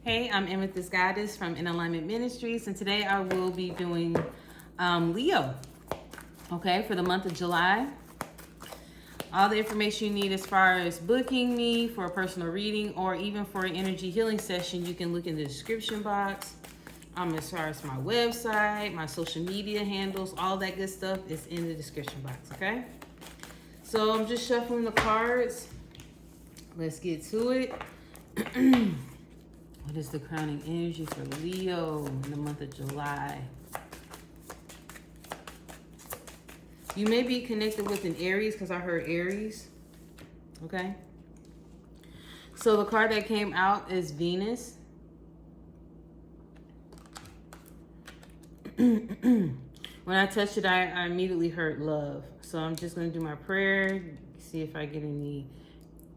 Hey, I'm Amethyst Goddess from InAlignment Ministries, and today I will be doing Leo, okay, for the month of July. All the information you need as far as booking me for a personal reading or even for an energy healing session, you can look in the description box. As far as my website, my social media handles, all that good stuff is in the description box, okay? So I'm just shuffling the cards. Let's get to it. What is the crowning energy for Leo in the month of July? You may be connected with an Aries because I heard Aries. Okay. So the card that came out is Venus. When I touched it, I immediately heard love. So I'm just going to do my prayer, see if I get any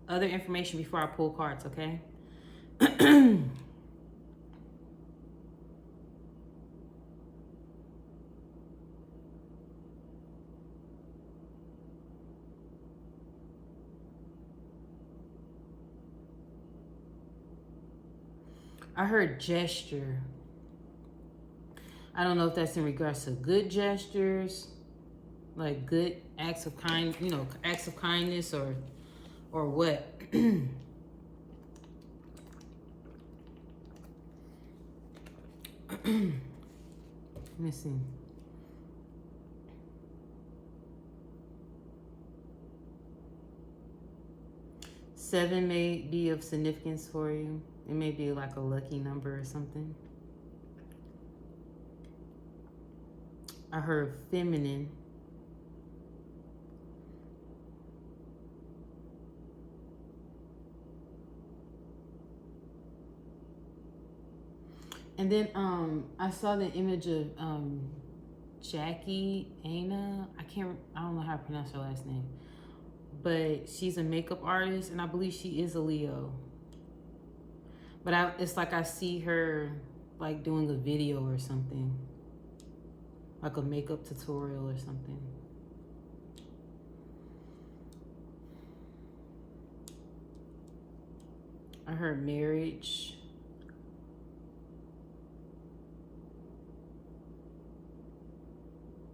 other information before I pull cards, okay? I heard gesture. I don't know if that's in regards to good gestures, like good acts of acts of kindness or what. Let me see. Seven may be of significance for you. It may be like a lucky number or something. I heard feminine. And then I saw the image of Jackie Aina. I don't know how to pronounce her last name. But she's a makeup artist and I believe she is a Leo. But it's like I see her like doing a video or something. Like a makeup tutorial or something. I heard marriage.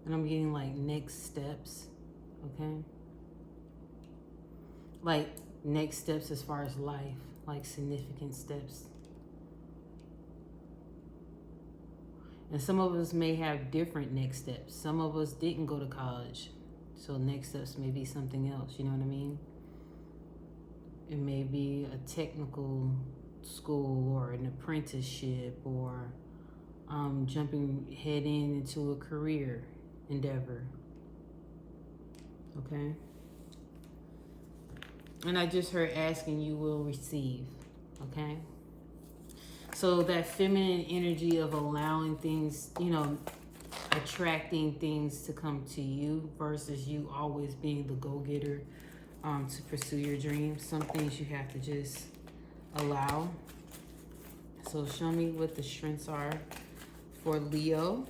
And I'm getting like next steps, okay? Like next steps as far as life, like significant steps. And some of us may have different next steps. Some of us didn't go to college. So next steps may be something else, you know what I mean? It may be a technical school or an apprenticeship or jumping head into a career endeavor, okay? And I just heard asking, you will receive, okay? So that feminine energy of allowing things, attracting things to come to you versus you always being the go-getter to pursue your dreams. Some things you have to just allow. So show me what the strengths are for Leo.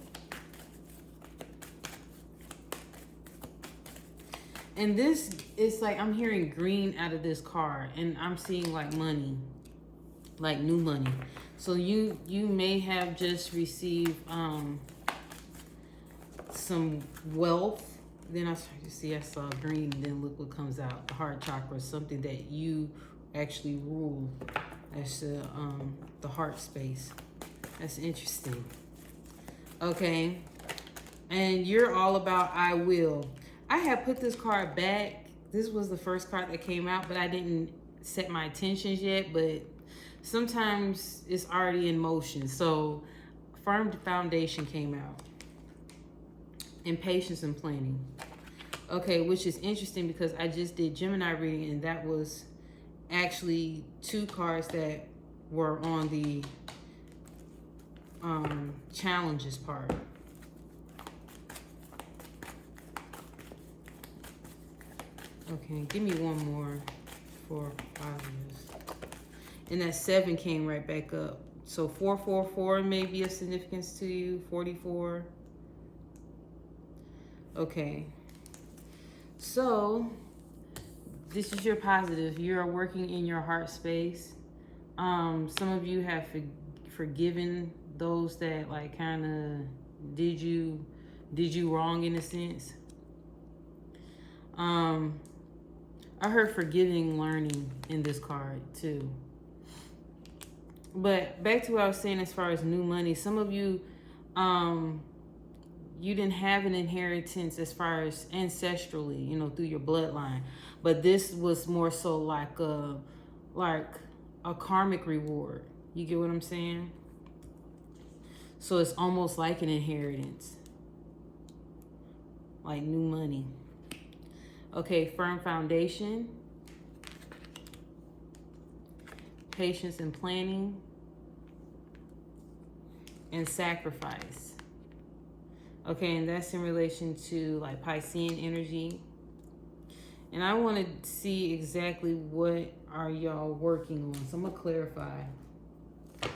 And this is like, I'm hearing green out of this card and I'm seeing like money, like new money. So you may have just received some wealth. Then I saw green, and then look what comes out. The heart chakra is something that you actually rule. That's the heart space. That's interesting. Okay. And you're all about I will. I had put this card back. This was the first card that came out, but I didn't set my intentions yet. But sometimes it's already in motion. So firm foundation came out. And patience and planning. Okay, which is interesting because I just did Gemini reading and that was actually two cards that were on the challenges part. Okay, give me one more for positives. And that 7 came right back up. So 444 may be of significance to you. 44. Okay. So this is your positive. You're working in your heart space. Some of you have forgiven those that like kind of did you wrong in a sense. I heard forgiving learning in this card too. But back to what I was saying as far as new money, some of you, you didn't have an inheritance as far as ancestrally, you know, through your bloodline. But this was more so like a karmic reward. You get what I'm saying? So it's almost like an inheritance. Like new money. Okay, firm foundation. Patience and planning. And sacrifice. Okay, and that's in relation to like Piscean energy. And I want to see exactly what are y'all working on. So I'm going to clarify. What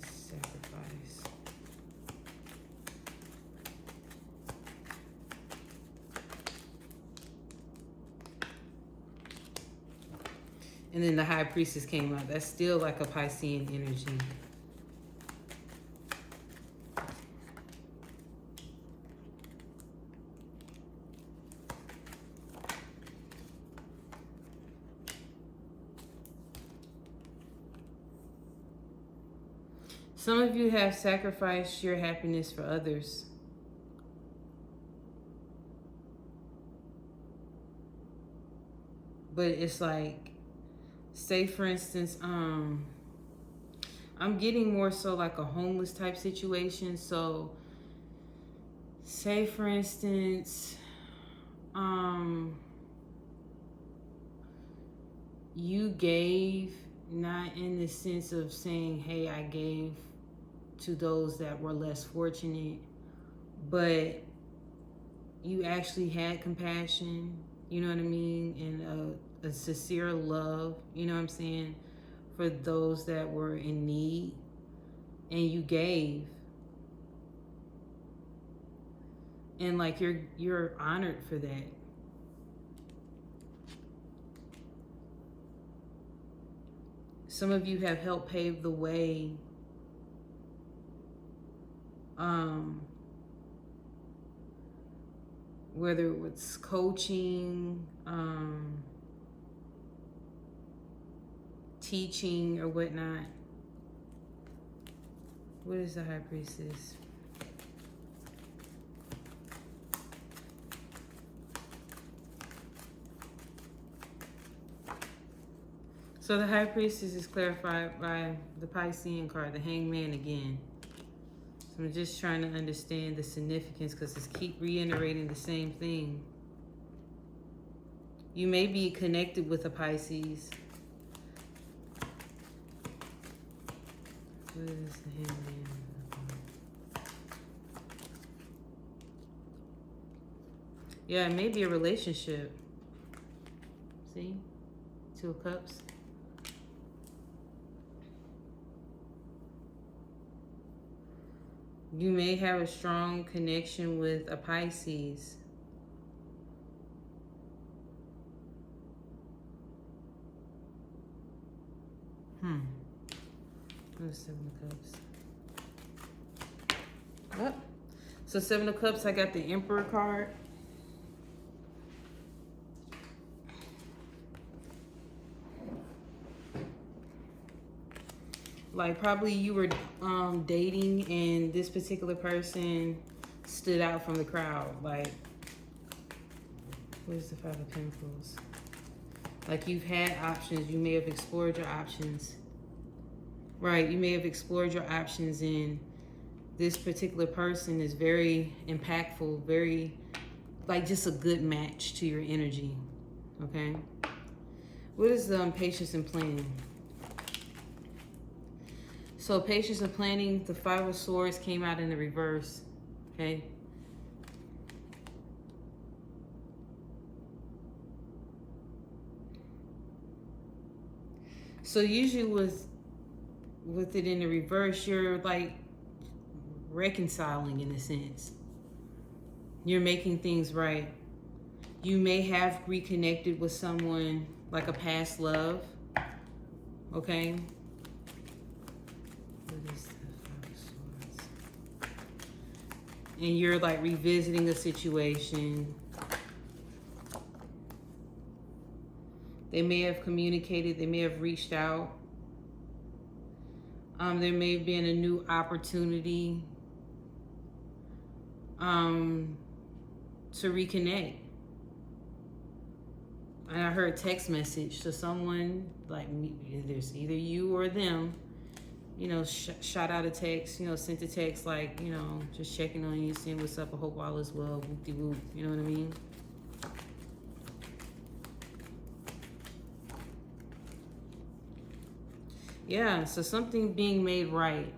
is sacrifice? And then the High Priestess came out. That's still like a Piscean energy. Some of you have sacrificed your happiness for others. But it's like, say for instance, I'm getting more so like a homeless type situation. So say for instance, you gave, not in the sense of saying, hey, I gave to those that were less fortunate, but you actually had compassion, you know what I mean, and a sincere love, you know what I'm saying, for those that were in need, and you gave, and like you're honored for that. Some of you have helped pave the way whether it was coaching, teaching, or whatnot. What is the High Priestess? So the High Priestess is clarified by the Piscean card, the Hangman again. So I'm just trying to understand the significance because it's keep reiterating the same thing. You may be connected with a Pisces. What is the Hangman? Yeah, it may be a relationship. See? Two of Cups. You may have a strong connection with a Pisces. What's Seven of Cups? Oh. So Seven of Cups, I got the Emperor card. Like probably you were dating and this particular person stood out from the crowd. Like, where's the Five of Pentacles? Like you've had options. You may have explored your options. Right, you may have explored your options, and this particular person is very impactful, very, like just a good match to your energy, okay? What is patience and planning? So patience and planning, the Five of Swords came out in the reverse, okay? So usually with it in the reverse, you're like reconciling in a sense. You're making things right. You may have reconnected with someone like a past love, okay? What is the Five of Swords? And you're like revisiting a situation. They may have communicated, they may have reached out. There may have been a new opportunity to reconnect. And I heard text message to someone, like me, there's either you or them, you know, shot out a text, you know, sent a text like, you know, just checking on you, seeing what's up, I hope all is well, whoop-de-whoop, you know what I mean? Yeah, so something being made right.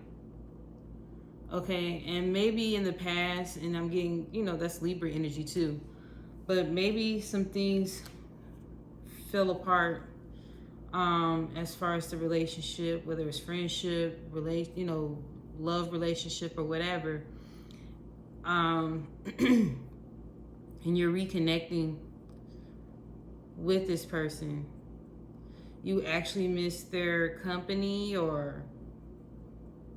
Okay, and maybe in the past, and I'm getting, you know, that's Libra energy too, but maybe some things fell apart as far as the relationship, whether it's friendship, you know, love relationship or whatever. And you're reconnecting with this person. You actually miss their company or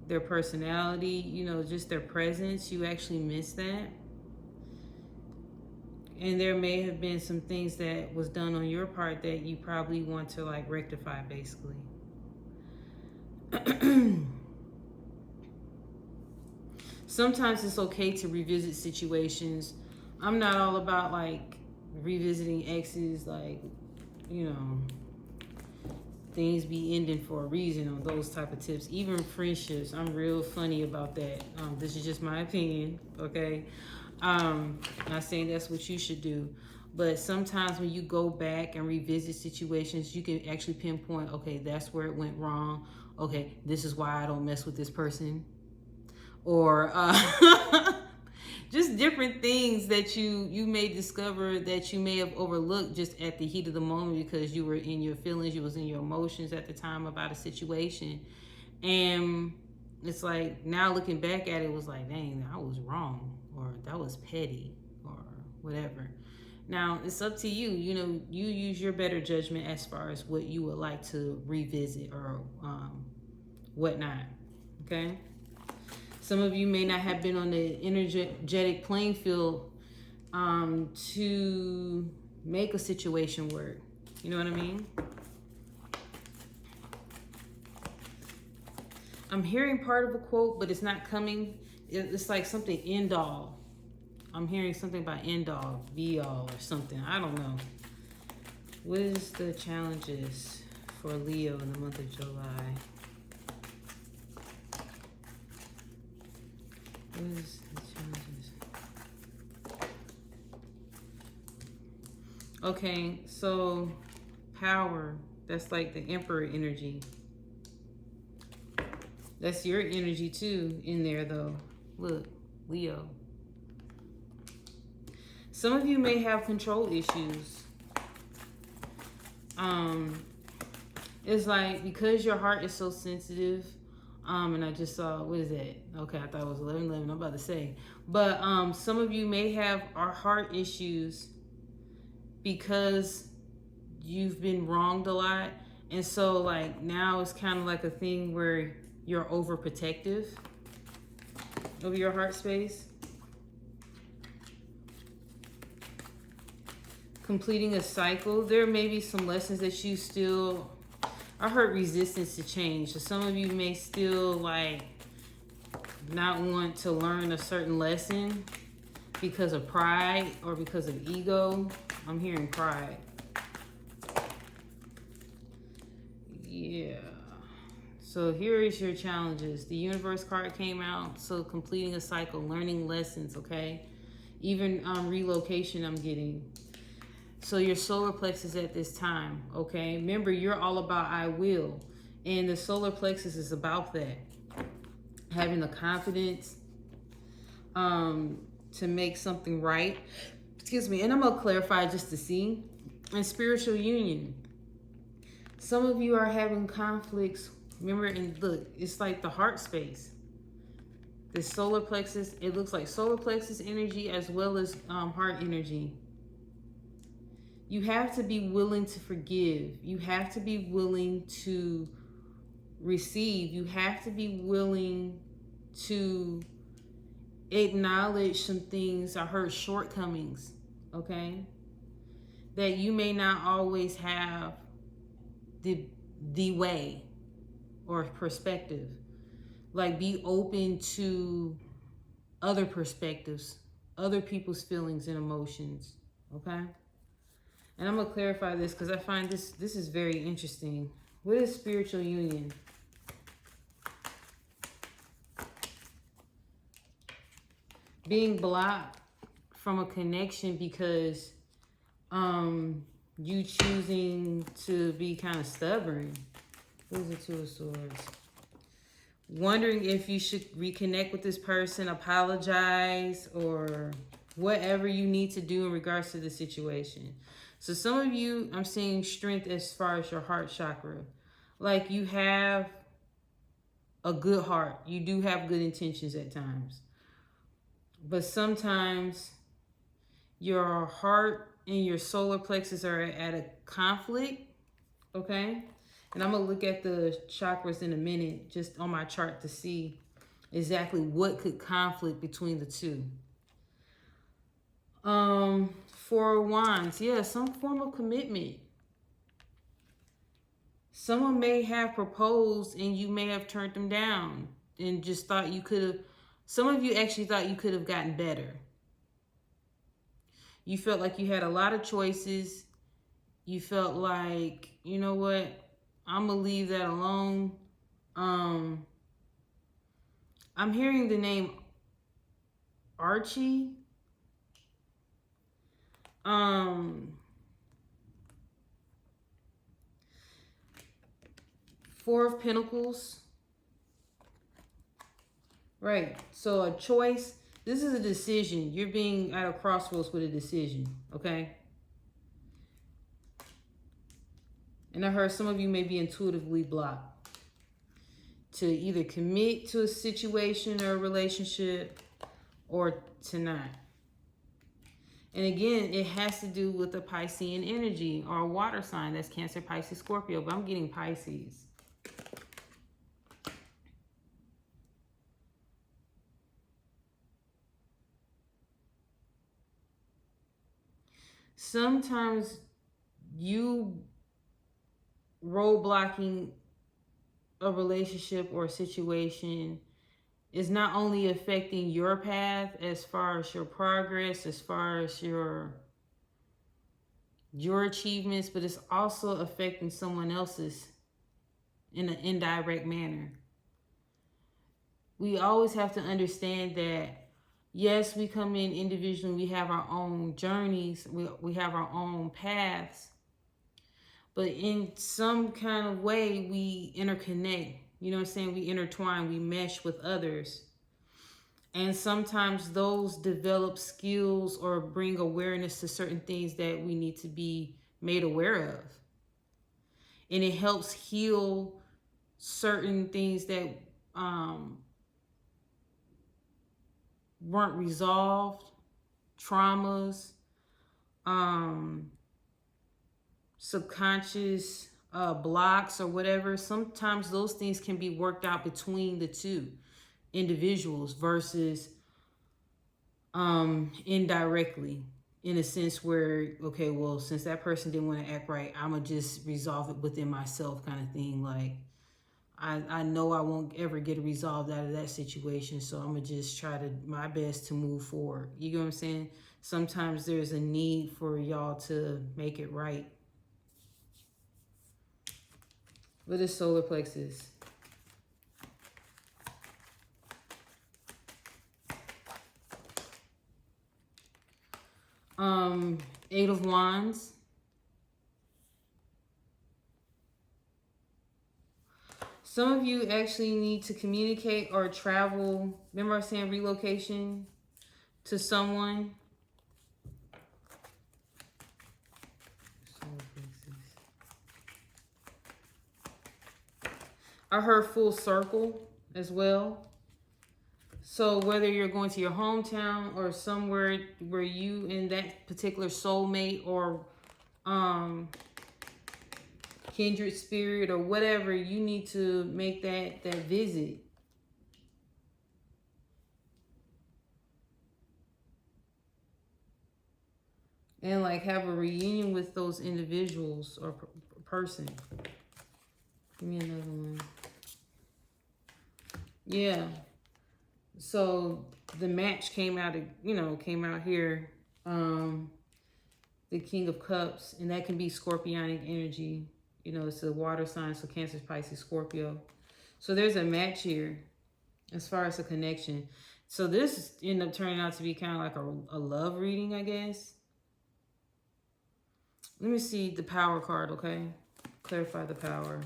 their personality, you know, just their presence. You actually miss that. And there may have been some things that was done on your part that you probably want to like rectify, basically. Sometimes it's okay to revisit situations. I'm not all about like revisiting exes, like, you know, things be ending for a reason on those type of tips. Even friendships, I'm real funny about that. This is just my opinion, okay? Not saying that's what you should do, but sometimes when you go back and revisit situations, you can actually pinpoint, okay, that's where it went wrong. Okay, this is why I don't mess with this person. Or just different things that you may discover that you may have overlooked just at the heat of the moment because you were in your feelings, you was in your emotions at the time about a situation. And it's like, now looking back at it, was like, dang, I was wrong, or that was petty, or whatever. Now, it's up to you. You know, you use your better judgment as far as what you would like to revisit or whatnot, okay? Some of you may not have been on the energetic playing field to make a situation work. You know what I mean? I'm hearing part of a quote, but it's not coming. It's like something end all. I'm hearing something about end all, be all, or something. I don't know. What is the challenges for Leo in the month of July? What is the challenges? Okay, so power. That's like the Emperor energy. That's your energy too in there though. Look, Leo. Some of you may have control issues. It's like because your heart is so sensitive, and I just saw, what is that? Okay, I thought it was 11:11. I'm about to say. But some of you may have heart issues because you've been wronged a lot. And so like now it's kind of like a thing where you're overprotective of your heart space. Completing a cycle. There may be some lessons that you still, I heard resistance to change. So some of you may still like not want to learn a certain lesson because of pride or because of ego. I'm hearing pride. Yeah. So here is your challenges. The universe card came out. So completing a cycle, learning lessons, okay? Even relocation I'm getting. So your solar plexus at this time, okay? Remember, you're all about I will. And the solar plexus is about that. Having the confidence to make something right. Excuse me. And I'm going to clarify just to see. And spiritual union. Some of you are having conflicts. Remember, and look, it's like the heart space. The solar plexus, it looks like solar plexus energy as well as heart energy. You have to be willing to forgive. You have to be willing to receive. You have to be willing to acknowledge some things. I heard shortcomings, okay? That you may not always have the way or perspective. Like, be open to other perspectives, other people's feelings and emotions, okay? And I'm gonna clarify this because I find this is very interesting. What is spiritual union? Being blocked from a connection because you choosing to be kind of stubborn. Who's the Two of Swords? Wondering if you should reconnect with this person, apologize, or whatever you need to do in regards to the situation. So some of you, I'm seeing strength as far as your heart chakra. Like, you have a good heart. You do have good intentions at times. But sometimes your heart and your solar plexus are at a conflict, okay? And I'm going to look at the chakras in a minute, just on my chart, to see exactly what could conflict between the two. Four of Wands, yeah, some form of commitment. Someone may have proposed and you may have turned them down and just thought you could have, some of you actually thought you could have gotten better. You felt like you had a lot of choices. You felt like, you know what, I'm going to leave that alone. I'm hearing the name Archie. Four of Pentacles. Right. So a choice. This is a decision. You're being at a crossroads with a decision. Okay. And I heard some of you may be intuitively blocked to either commit to a situation or a relationship or to not. And again, it has to do with the Piscean energy or a water sign. That's Cancer, Pisces, Scorpio. But I'm getting Pisces. Sometimes you roadblocking a relationship or a situation is not only affecting your path as far as your progress, as far as your achievements, but it's also affecting someone else's in an indirect manner. We always have to understand that, yes, we come in individually, we have our own journeys, we have our own paths, but in some kind of way we interconnect, you know what I'm saying? We intertwine, we mesh with others. And sometimes those develop skills or bring awareness to certain things that we need to be made aware of. And it helps heal certain things that weren't resolved, traumas, subconscious blocks or whatever. Sometimes those things can be worked out between the two individuals versus indirectly, in a sense where, okay, well, since that person didn't want to act right, I'm gonna just resolve it within myself, kind of thing. Like, I know I won't ever get it resolved out of that situation, so I'm gonna just try to my best to move forward. You get what I'm saying? Sometimes there's a need for y'all to make it right. What is solar plexus? Eight of Wands. Some of you actually need to communicate or travel. Remember I was saying relocation to someone. I heard full circle as well. So whether you're going to your hometown or somewhere where you and that particular soulmate or kindred spirit or whatever, you need to make that visit. And like have a reunion with those individuals or person. Give me another one. Yeah. So the match came out, came out here. The King of Cups, and that can be scorpionic energy. It's a water sign, so Cancer, Pisces, Scorpio. So there's a match here as far as a connection. So this ended up turning out to be kind of like a love reading, I guess. Let me see the power card, okay? Clarify the power.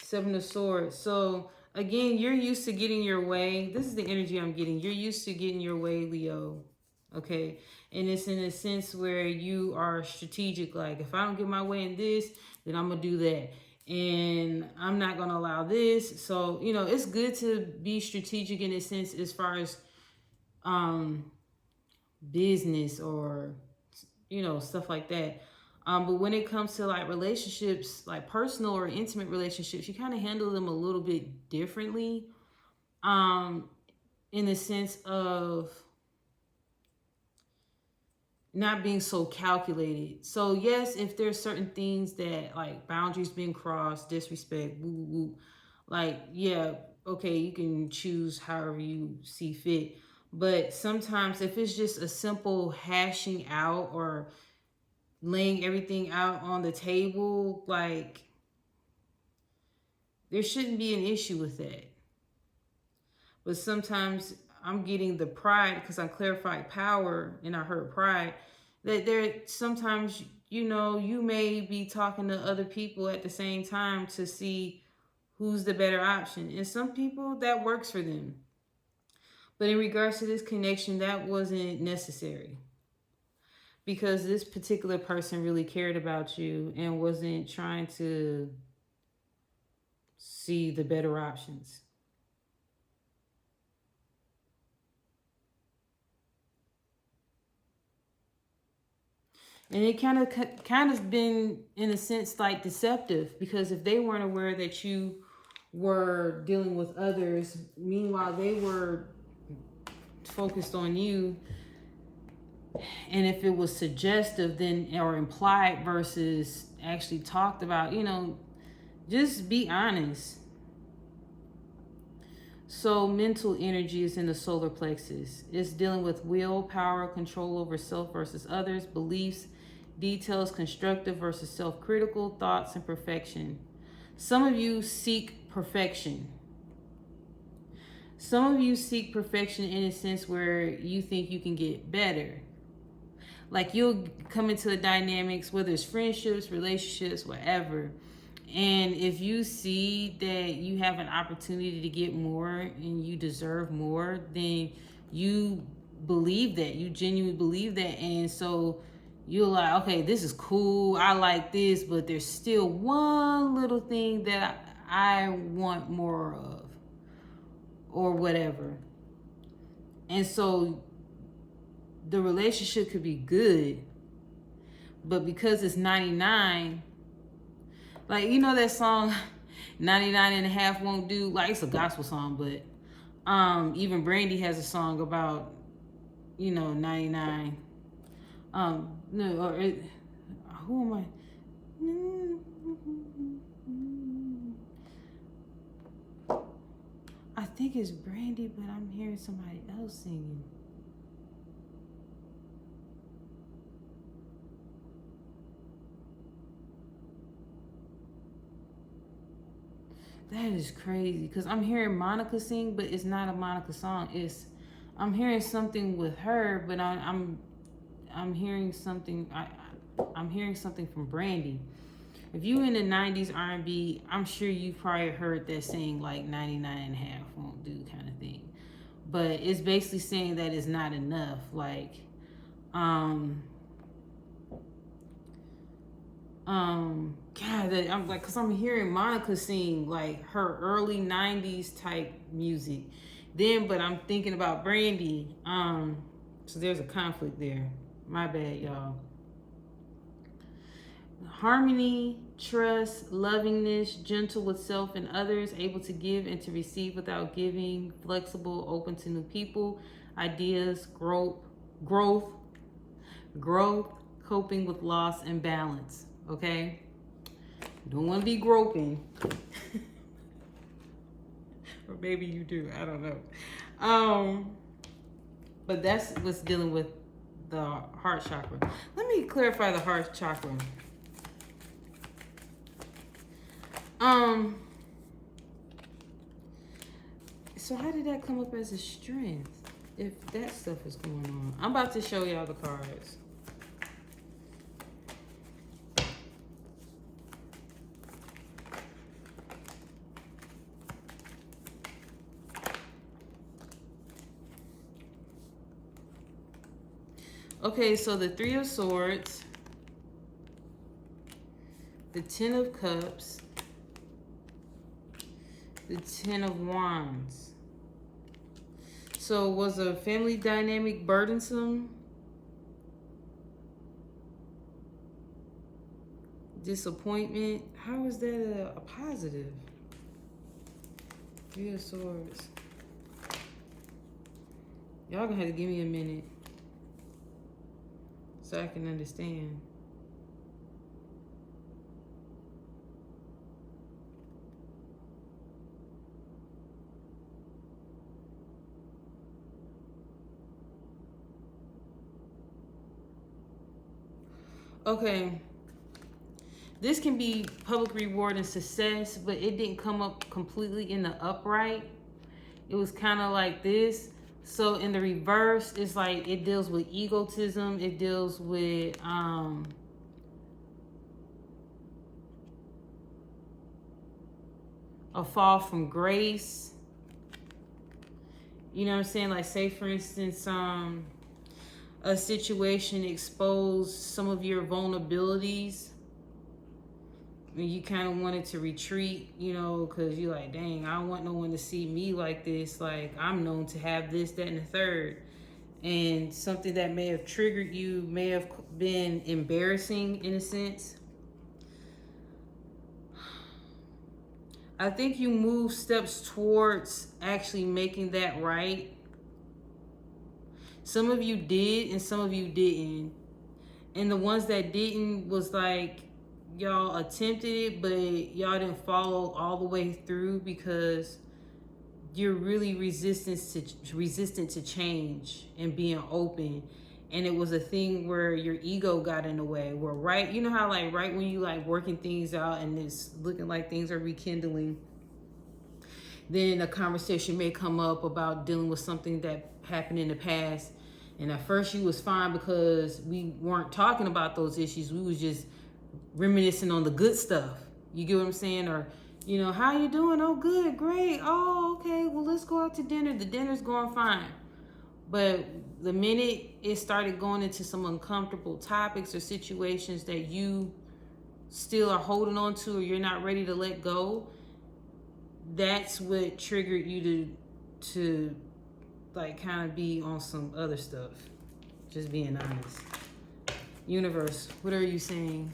Seven of Swords. So again, you're used to getting your way. This is the energy I'm getting. You're used to getting your way, Leo. Okay? And it's in a sense where you are strategic. Like, if I don't get my way in this, then I'm going to do that. And I'm not going to allow this. So, it's good to be strategic in a sense as far as business or, stuff like that. But when it comes to like relationships, like personal or intimate relationships, you kind of handle them a little bit differently. In the sense of not being so calculated. So yes, if there's certain things that like boundaries being crossed, disrespect, woo, woo, woo, like, yeah, okay, you can choose however you see fit. But sometimes if it's just a simple hashing out or laying everything out on the table, like, there shouldn't be an issue with that. But sometimes I'm getting the pride, because I clarified power and I heard pride, that there sometimes, you may be talking to other people at the same time to see who's the better option. And some people, that works for them. But in regards to this connection, that wasn't necessary. Because this particular person really cared about you and wasn't trying to see the better options. And it kind of been, in a sense, like deceptive, because if they weren't aware that you were dealing with others, meanwhile they were focused on you, and if it was suggestive then or implied versus actually talked about, just be honest. So mental energy is in the solar plexus. It's dealing with will, power, control over self versus others, beliefs, details, constructive versus self-critical, thoughts, and perfection. Some of you seek perfection. Some of you seek perfection in a sense where you think you can get better. Like, you'll come into the dynamics, whether it's friendships, relationships, whatever. And if you see that you have an opportunity to get more and you deserve more, then you believe that. You genuinely believe that. And so you're like, okay, this is cool. I like this, but there's still one little thing that I want more of or whatever. And so the relationship could be good, but because it's 99, like, that song 99 and a half won't do, like, it's a gospel song, but even Brandy has a song about 99. No, or who am I? I think it's Brandy, but I'm hearing somebody else singing. That is crazy, because I'm hearing Monica sing, but it's not a Monica song. I'm hearing something with her, but I'm hearing something. I'm hearing something from Brandy. If you in the 90s R&B, I'm sure you probably heard that saying, like, 99 and a half won't do kind of thing. But it's basically saying that it's not enough. Like, God, I'm like, because I'm hearing Monica sing like her early 90s type music. Then, but I'm thinking about Brandy. So there's a conflict there. My bad, y'all. Harmony, trust, lovingness, gentle with self and others, able to give and to receive without giving, flexible, open to new people, ideas, growth, coping with loss and balance. Okay? Don't want to be groping. Or maybe you do. I don't know. But that's what's dealing with the heart chakra. Let me clarify the heart chakra. So how did that come up as a strength if that stuff is going on? I'm about to show y'all the cards. Okay, so the Three of Swords, the Ten of Cups, the Ten of Wands. So was a family dynamic burdensome? Disappointment? How is that a positive? Three of Swords. Y'all gonna have to give me a minute so I can understand. Okay, this can be public reward and success, but it didn't come up completely in the upright. It was kind of like this. So in the reverse, it's like it deals with egotism. It deals with a fall from grace. You know what I'm saying? Like, say for instance, a situation exposed some of your vulnerabilities and you kind of wanted to retreat, you know, because you're like, dang, I don't want no one to see me like this. Like, I'm known to have this, that, and the third. And something that may have triggered you may have been embarrassing in a sense. I think you move steps towards actually making that right. Some of you did and some of you didn't. And the ones that didn't was like, y'all attempted it, but y'all didn't follow all the way through because you're really resistant to change and being open. And it was a thing where your ego got in the way. Where right, you know how like right when you like working things out and it's looking like things are rekindling, then a conversation may come up about dealing with something that happened in the past. And at first you was fine because we weren't talking about those issues. We was just reminiscing on the good stuff. You get what I'm saying? Or, you know, how you doing? Oh, good, great. Oh, okay, well, let's go out to dinner. The dinner's going fine. But the minute it started going into some uncomfortable topics or situations that you still are holding on to or you're not ready to let go, that's what triggered you to like kind of be on some other stuff. Just being honest. Universe, what are you saying?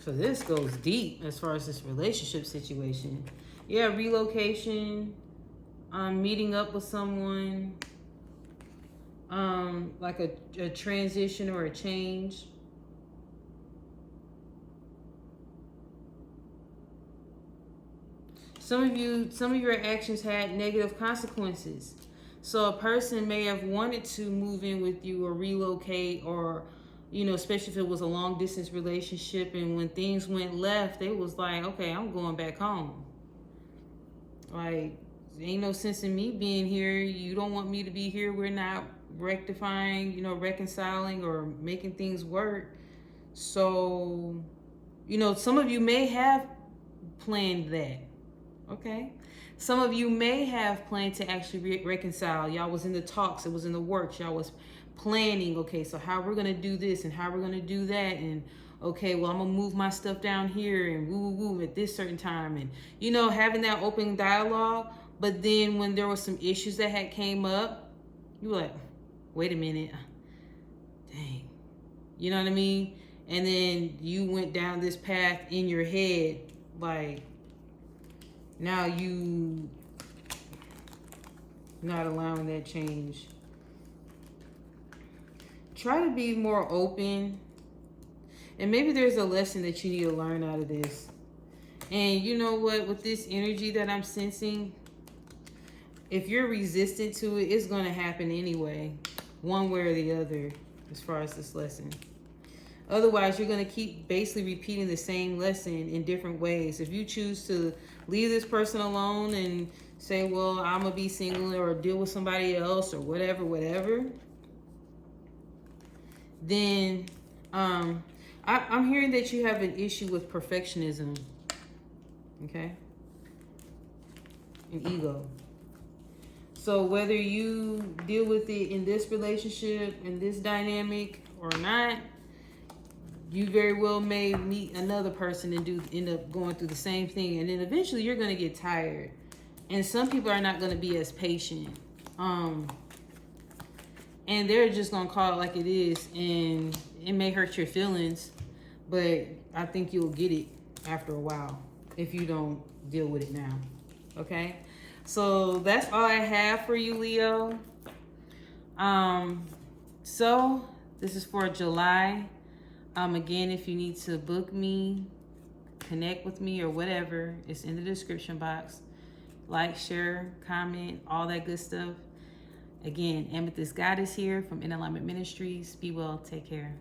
So this goes deep as far as this relationship situation. Yeah, relocation, meeting up with someone, like a transition or a change. Some of your actions had negative consequences. So a person may have wanted to move in with you or relocate, or, you know, especially if it was a long distance relationship, and when things went left, it was like, okay, I'm going back home. Like, ain't no sense in me being here. You don't want me to be here. We're not rectifying, you know, reconciling or making things work. So, you know, some of you may have planned that. Okay. Some of you may have planned to actually reconcile. Y'all was in the talks. It was in the works. Y'all was planning. Okay, so how we're going to do this and how we're going to do that. And okay, well, I'm going to move my stuff down here and woo, woo, woo at this certain time. And, you know, having that open dialogue. But then when there were some issues that had came up, you were like, wait a minute, dang, you know what I mean? And then you went down this path in your head, like, now you not allowing that change. Try to be more open. And maybe there's a lesson that you need to learn out of this. And you know what? With this energy that I'm sensing, if you're resistant to it, it's going to happen anyway, one way or the other, as far as this lesson. Otherwise, you're going to keep basically repeating the same lesson in different ways. If you choose to leave this person alone and say, well, I'm going to be single or deal with somebody else or whatever, then I'm hearing that you have an issue with perfectionism, okay? And ego. So whether you deal with it in this relationship, in this dynamic or not, you very well may meet another person and end up going through the same thing. And then eventually you're going to get tired. And some people are not going to be as patient. And they're just going to call it like it is. And it may hurt your feelings, but I think you'll get it after a while if you don't deal with it now. Okay? So that's all I have for you, Leo. So this is for July. Again, if you need to book me, connect with me or whatever, it's in the description box. Like, share, comment, all that good stuff. Again, Amethyst Goddess here from InAlignment Ministries. Be well. Take care.